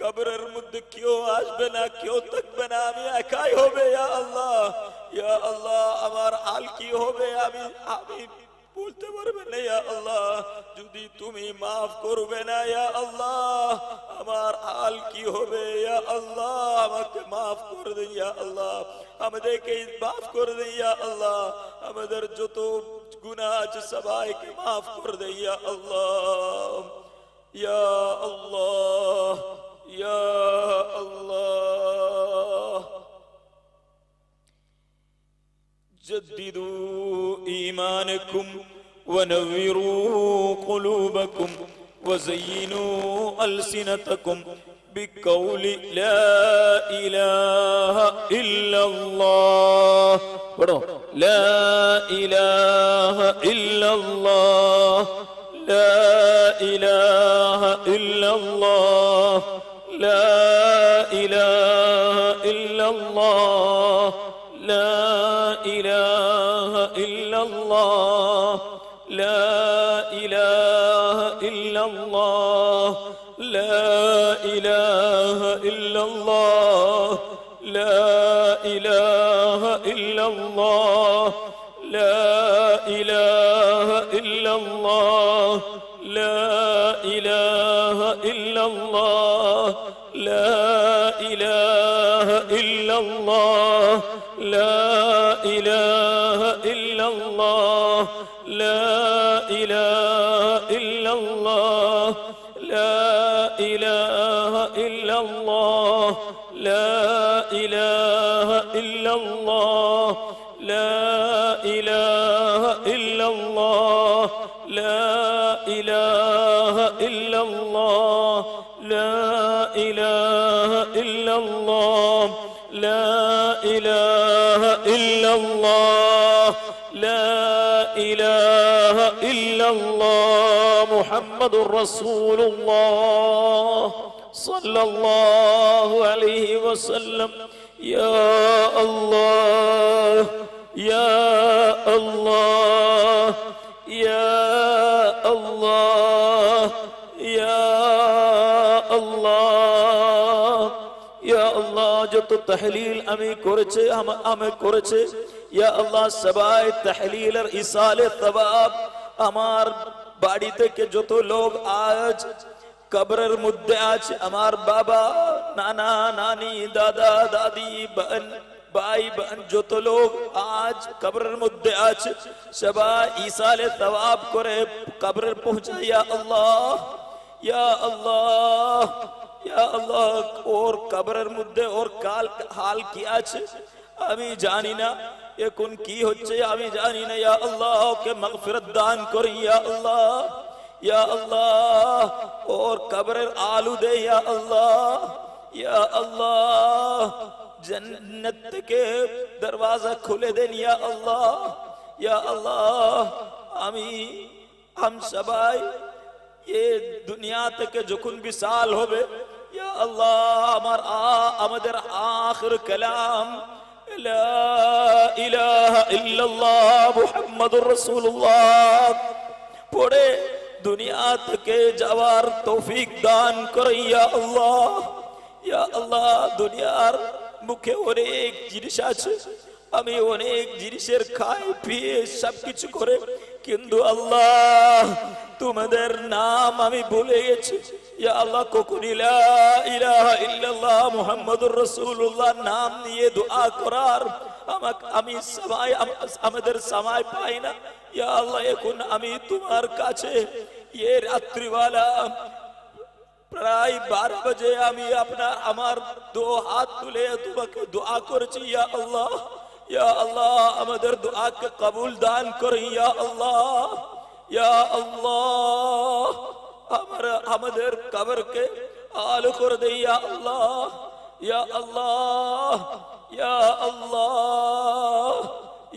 কবরের মধ্যে কেউ আসবে না, কেউ থাকবে না, আমি একাই হবে ইয়া আল্লাহ। ইয়া আল্লাহ আমার হাল কি হবে আমি আমি বলতে পারবে না ইয়া আল্লাহ। যদি তুমি মাফ করবে না ইয়া আল্লাহ আমার হাল কি হবে ইয়া আল্লাহ। আমাকে মাফ করে দিন ইয়া আল্লাহ, আমাদেরকে মাফ করে দিন ইয়া আল্লাহ। আমাদের যত গুনাহ আছে সবাইকে মাফ করে দিন ইয়া আল্লাহ। ইয়া আল্লাহ ইয়া আল্লাহ। جددوا إيمانكم ونوروا قلوبكم وزينوا ألسنتكم بقول لا إله إلا الله. لا إله إلا الله لا إله إلا الله لا إله إلا الله لا إله إلا الله لا إله إلا الله لا إله إلا الله لا إله إلا الله لا إله إلا الله لا إله إلا الله لا إله إلا الله لا إله إلا الله لا إله إلا الله لا إله إلا الله لا إله إلا الله لا إله إلا الله لا إله إلا الله لا إله إلا الله لا إله إلا الله لا إله إلا الله محمد رسول الله صلى الله عليه وسلم. يا الله يا الله يا الله يا الله يا الله যত তাহলিল আমি করেছে আমি করেছে ইয়া আল্লাহ সবাই তাহলিলের ইসালে সওয়াব আমার বাড়ি থেকে যত লোক আজ কবরের মধ্যে আছে, আমার বাবা নানা নানি দাদা দাদি বোন ভাই বোন যত লোক আজ কবরের মধ্যে আছে সবাই ইসালে সওয়াব করে কবরে পৌঁছায় ইয়া আল্লাহ ইয়া আল্লাহ ইয়া আল্লাহ। ওর কবরের মধ্যে ওর হাল কি আছে আমি জানি না, এখন কি হচ্ছে আমি জানি না। ইয়া আল্লাহ ওকে মাগফিরাত দান করি ইয়া আল্লাহ ইয়া আল্লাহ। ওর কবরের আলু দে ইয়া আল্লাহ ইয়া আল্লাহ। জান্নাত থেকে দরওয়াজা খুলে দেন ইয়া আল্লাহ ইয়া আল্লাহ। हम সবাই ये दुनिया থেকে যখন বিশাল হবে ইয়া আল্লাহ আমাদের আখির কালাম লা ইলাহা ইল্লাল্লাহ মুহাম্মাদুর রাসূলুল্লাহ পড়ে দুনিয়া থেকে যাওয়ার তৌফিক দান করে ইয়া আল্লাহ ইয়া আল্লাহ। দুনিয়ার মুখে অনেক জিনিস আছে, আমি অনেক জিনিসের খাই পিয়ে সবকিছু করে, কিন্তু আল্লাহ তোমাদের নাম আমি ভুলে গেছি ইয়া আল্লাহ। কখনই লা ইলাহা ইল্লাল্লাহ মুহাম্মাদুর রাসূলুল্লাহ নাম নিয়ে দোয়া করার আমি আমাদের সময় পাই না ইয়া আল্লাহ। এখন আমি তোমার কাছে ये রাত্রিওয়ালা প্রায় 12 বাজে আমি আমার দো হাত তুলে তোমাকে দোয়া করছি ইয়া আল্লাহ ইয়া আল্লাহ। আমাদের দোয়াকে কবুল দান করো ইয়া আল্লাহ ইয়া আল্লাহ। আমাদের কবরকে আলো করে দে ইয়া আল্লাহ ইয়া আল্লাহ ইয়া আল্লাহ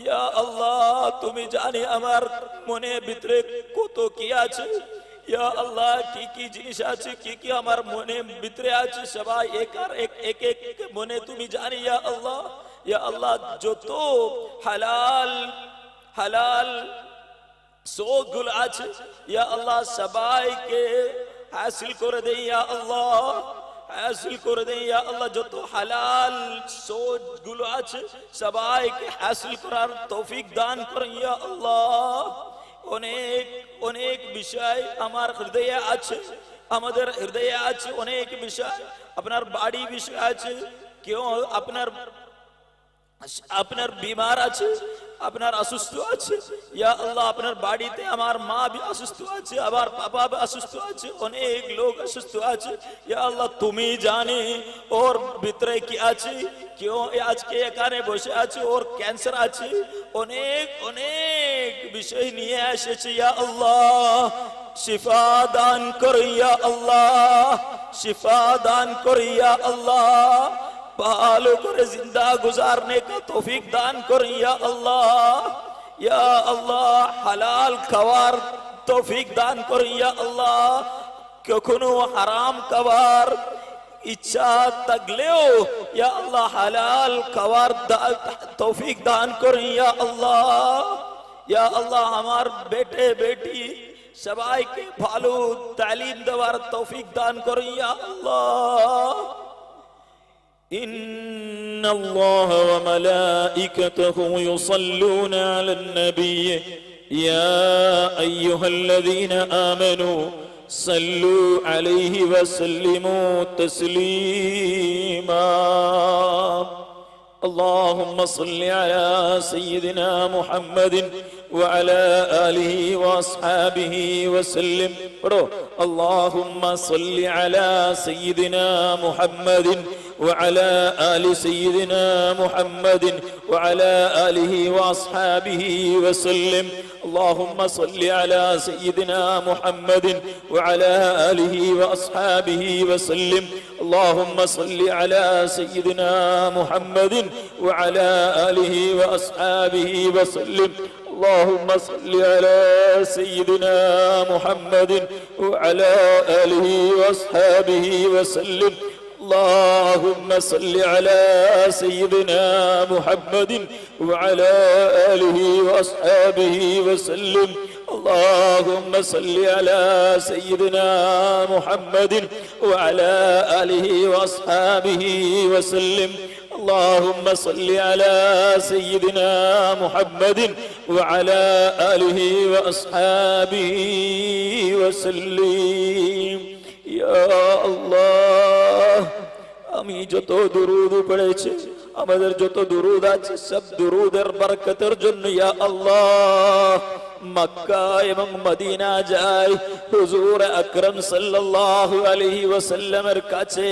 ইয়া আল্লাহ। তুমি জানি আমার মনে ভিতরে কত কি আছে ইয়া আল্লাহ, কি কি জিনিস আছে, কি কি আমার মনে ভিতরে আছে সবাই এক এক মনে তুমি জানি ইয়া আল্লাহ ইয়া আল্লাহ। যত হালাল সৌগুল আছে ইয়া আল্লাহ সবাইকে হাসিল করে দে ইয়া আল্লাহ হাসিল করে দেন ইয়া আল্লাহ। যত হালাল সোচ গুলো আছে সবাইকে হাসিল করার তৌফিক দান করেন ইয়া আল্লাহ। অনেক অনেক বিষয় আমার হৃদয়ে আছে, আমাদের হৃদয়ে আছে অনেক বিষয়। আপনার বাড়ি বিষয় আছে, কেউ আপনার আপনার বিমার আছে, আপনার অসুস্থ আছে ইয়া আল্লাহ। আপনার বাড়িতে আমার মা भी অসুস্থ আছে, আবার পাপা भी অসুস্থ আছে, অনেক লোক অসুস্থ আছে ইয়া আল্লাহ। তুমি জানে ওর ভিতরে কি আছে, কেউ আজকে এখানে বসে আছে ওর ক্যান্সার আছে, অনেক অনেক বিষয় নিয়ে এসেছে ইয়া আল্লাহ। শিফা দান করো ইয়া আল্লাহ, শিফা দান করো ইয়া আল্লাহ। ভালো করে জিন্দা গুজারনে কা তৌফিক দান করো ইয়া আল্লাহ। ইয়া আল্লাহ হালাল খাওয়ার তৌফিক দান করো ইয়া আল্লাহ। কখনো হারাম খাওয়ার ইচ্ছা থাকলেও ইয়া আল্লাহ হালাল খাওয়ার তৌফিক দান করো ইয়া আল্লাহ। ইয়া আল্লাহ আমার বেটে বেটি সবাইকে ভালো তালিম দেওয়ার তৌফিক দান করো ইয়া আল্লাহ। إن الله وملائكته يصلون على النبي يا أيها الذين آمنوا صلوا عليه وسلموا تسليما اللهم صل على سيدنا محمد وعلى آله وأصحابه وسلم اللهم صل على سيدنا محمد وعلى آل سيدنا محمد وعلى آله وأصحابه وسلم اللهم صل على سيدنا محمد وعلى آله وأصحابه وسلم اللهم صل على سيدنا محمد وعلى آله وأصحابه وسلم اللهم صل على سيدنا محمد وعلى آله وأصحابه وسلم اللهم صل على سيدنا محمد وعلى آله وأصحابه وسلم اللهم صل على سيدنا محمد وعلى آله وأصحابه وسلم اللهم صل على سيدنا محمد وعلى آله وأصحابه وسلم يا الله আমি যত দুরুদ পড়েছি, আমাদের যত দুরুদ আছে সব দুরুদের বরকতের জন্য ইয়া আল্লাহ মক্কা এবং মদিনা যাই, হুজুর আকরাম সাল্লাল্লাহু আলাইহি ওয়াসাল্লামের কাছে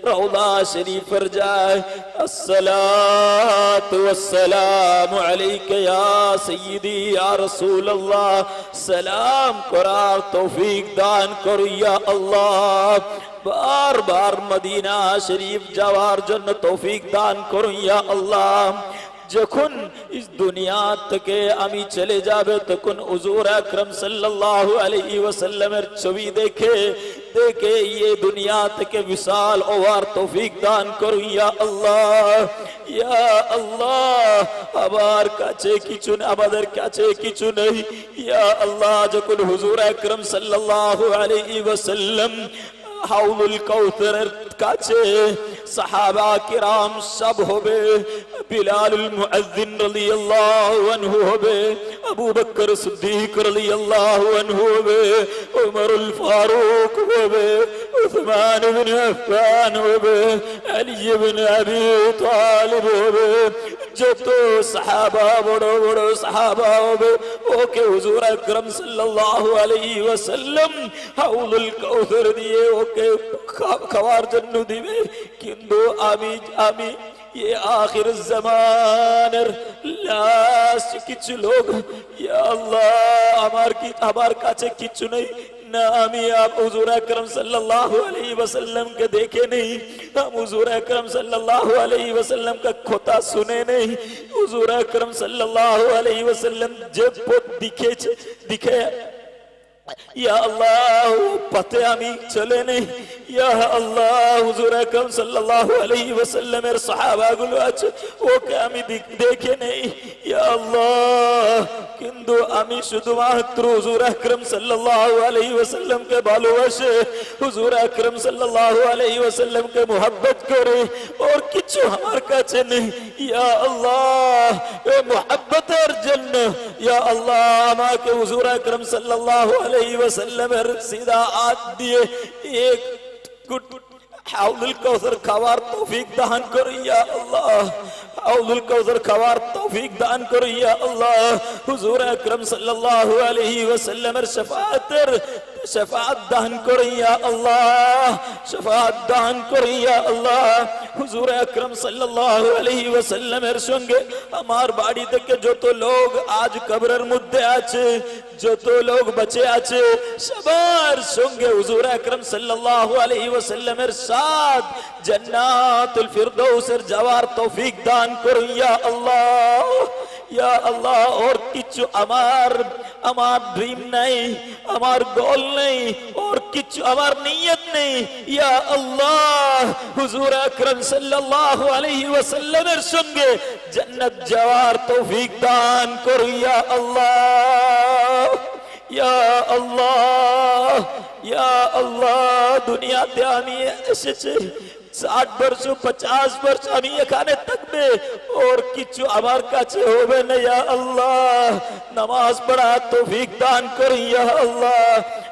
রওজা শরীফের যায়। আসসালাতু ওয়াসসালামু আলাইকা ইয়া সাইয়্যিদি ইয়া রাসূলুল্লাহ, সালাম করার তৌফিক দান করো ইয়া আল্লাহ। বার বার মদিনা শরীফ যাওয়ার জন্য তৌফিক দান করো ইয়া আল্লাহ। যখন ইস দুনিয়া থেকে আমি চলে যাবে তখন হুজুর আকরাম সাল্লাল্লাহু আলাইহি ওয়াসাল্লামের ছবি দেখে দেখে ये दुनिया থেকে বিশাল হওয়ার তৌফিক দান করো ইয়া আল্লাহ। ইয়া আল্লাহ আমার কাছে কিছু নেই, আমাদের কাছে কিছু নেই ইয়া আল্লাহ। যখন হুজুর আকরাম সাল্লাল্লাহু আলাইহি ওয়াসাল্লাম হাউলুল কাউসারের কাছে সাহাবা কিরাম সব হবে, বিলালুল মুআজ্জিন রাদিয়াল্লাহু আনহু হবে, আবু বকর সিদ্দিক রাদিয়াল্লাহু আনহু হবে, উমরুল ফারুক হবে, উসমান ইবনে আফফান হবে, আলী ইবনে আবি তালিব হবে, যত সাহাবা বড় বড় সাহাবা হবে ওকে হুজুর আকরাম সাল্লাল্লাহু আলাইহি ওয়াসাল্লাম হাউলুল কাউসার দিয়ে ওকে খাওয়ার জন্য দিবে। কিন্তু আমি ये आखिर जमाনের লাস্ট কিছু লোক ইয়া আল্লাহ আমার কাছে কিছু নেই না, আমি হুজুর আকরাম সাল্লাল্লাহু আলাইহি ওয়াসাল্লাম কে দেখে নেই, हम हुजूर अकरम सल्लल्लाहु अलैहि वसल्लम का खोता सुने नहीं। हुजूर अकरम सल्लल्लाहु अलैहि वसल्लम जब दिखे या अल्लाह पते आमी चले नहीं ইয়া আল্লাহ হুজুর আকরাম সাল্লাল্লাহু আলাইহি ওয়াসাল্লামের সাহাবাগুলো আছে ওকে আমি দেখে নেই ইয়া আল্লাহ, কিন্তু আমি শুধুমাত্র হুজুর আকরাম সাল্লাল্লাহু আলাইহি ওয়াসাল্লামকে ভালোবাসে, হুজুর আকরাম সাল্লাল্লাহু আলাইহি ওয়াসাল্লামকে মুহাব্বত করে, और কিছু আমার কাছে নেই ইয়া আল্লাহ। এ মুহাব্বতের জন্য ইয়া আল্লাহ আমাকে হুজুর আকরাম সাল্লাল্লাহু আলাইহি ওয়াসাল্লামের সিধা হাত দিয়ে এক হাউলুল কাউসার খাওয়ার তৌফিক দান করো ইয়া আল্লাহ, হাউলুল কাউসার খাওয়ার তৌফিক দান করো ইয়া আল্লাহ। হুজুর আকরাম সাল্লাল্লাহু আলাইহি ওয়াসাল্লামের শাফাআত দান করো ইয়া আল্লাহ, শাফাআত দান করো ইয়া আল্লাহ। হুজুর আকরাম সাল্লাল্লাহু আলাইহি ওয়াসাল্লামের সঙ্গে আমার বাড়ি থেকে যত লোক আজ কবরের মধ্যে আছে, যত লোক বেঁচে আছে, সবার সঙ্গে হুজুর আকরাম সাল্লাল্লাহু আলাইহি ওয়াসাল্লামের সাথ জান্নাতুল ফিরদৌসের যাওয়ার তৌফিক দান করো ইয়া আল্লাহ, ইয়া আল্লাহ। और কিছু আমার ড্রিম নাই, আমার গোল নেই, और কিছু আমার নিয়ত নেই ইয়া আল্লাহ। হুজুর আকরাম সাল্লাল্লাহু আলাইহি ওয়াসাল্লামের সঙ্গে জান্নাত যাওয়ার তৌফিক দান করো ইয়া আল্লাহ, ইয়া আল্লাহ, ইয়া আল্লাহ। দুনিয়াতে আমি এসেছি 60 বর্ষ 50 বর্ষ আমি এখানে থাকবে, और কিছু আমার কাছে হবে না ইয়া আল্লাহ। নামাজ পড়া তৌফিক দান করো ইয়া আল্লাহ।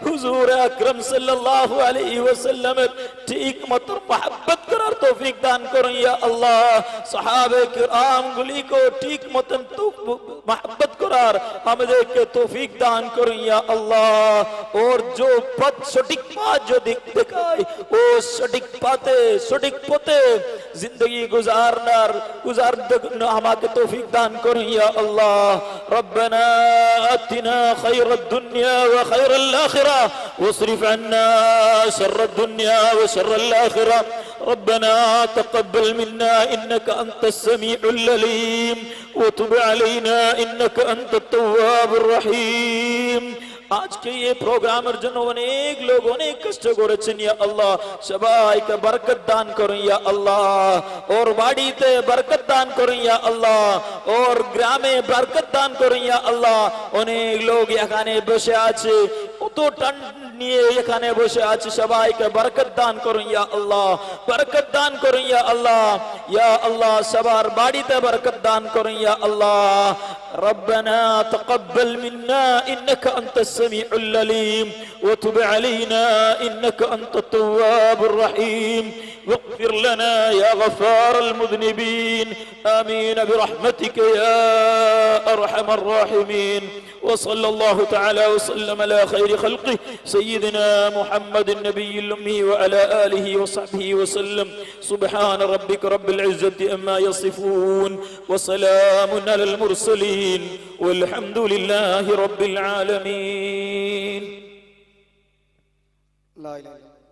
হুজুর আকরাম সাল্লাল্লাহু আলাইহি ওয়াসাল্লামের ঠিক মতো মোহাব্বত করার তৌফিক দান করো ইয়া আল্লাহ। সাহাবে কিরাম গুলি को ঠিক মতো मोहब्बत करार আমাদেরকে তৌফিক দান করো ইয়া আল্লাহ। और जो पथ सटीक बात जो दिखाए वो सटीक पाते सटीक पथे जिंदगी गुजारना हमारे तौफीक दान करो या अल्लाह। रब्बना आतिना खैरद दुनिया व खैरल आखिरा वस्रिफ अन्ना शर्रद दुनिया व शर्रल आखिरा। रब्बना तक़ब्बल मिन्ना इन्नका अंतस समीउल अलीम व तुब अलैना इन्नका अंतत तव्वाबुर रहीम। आज के ये प्रोग्रामेर जन्य अनेक लोग अनेक कष्ट करेছেন या अल्लाह, সবাইকে বরকত দান করুন ইয়া আল্লাহ। और বাড়িতে বরকত দান করুন ইয়া আল্লাহ, और গ্রামে বরকত দান করুন ইয়া আল্লাহ। অনেক লোক এখানে বসে আছে, কত টান নিয়ে এখানে বসে আছে, সবাইকে বরকত দান করুন ইয়া আল্লাহ, বরকত দান করুন ইয়া আল্লাহ, ইয়া আল্লাহ। সবার বাড়িতে বরকত দান করুন ইয়া আল্লাহ। ربنا تقبل منا إنك أنت السميع العليم وتب علينا إنك أنت التواب الرحيم واغفر لنا يا غفار المذنبين آمين برحمتك يا أرحم الراحمين. وصلى الله تعالى وسلم على خير خلقه سيدنا محمد النبي الأمي وعلى آله وصحبه وسلم. سبحان ربك رب العزة أما يصفون وسلام على المرسلين والحمد لله رب العالمين. لا إله إلا الله.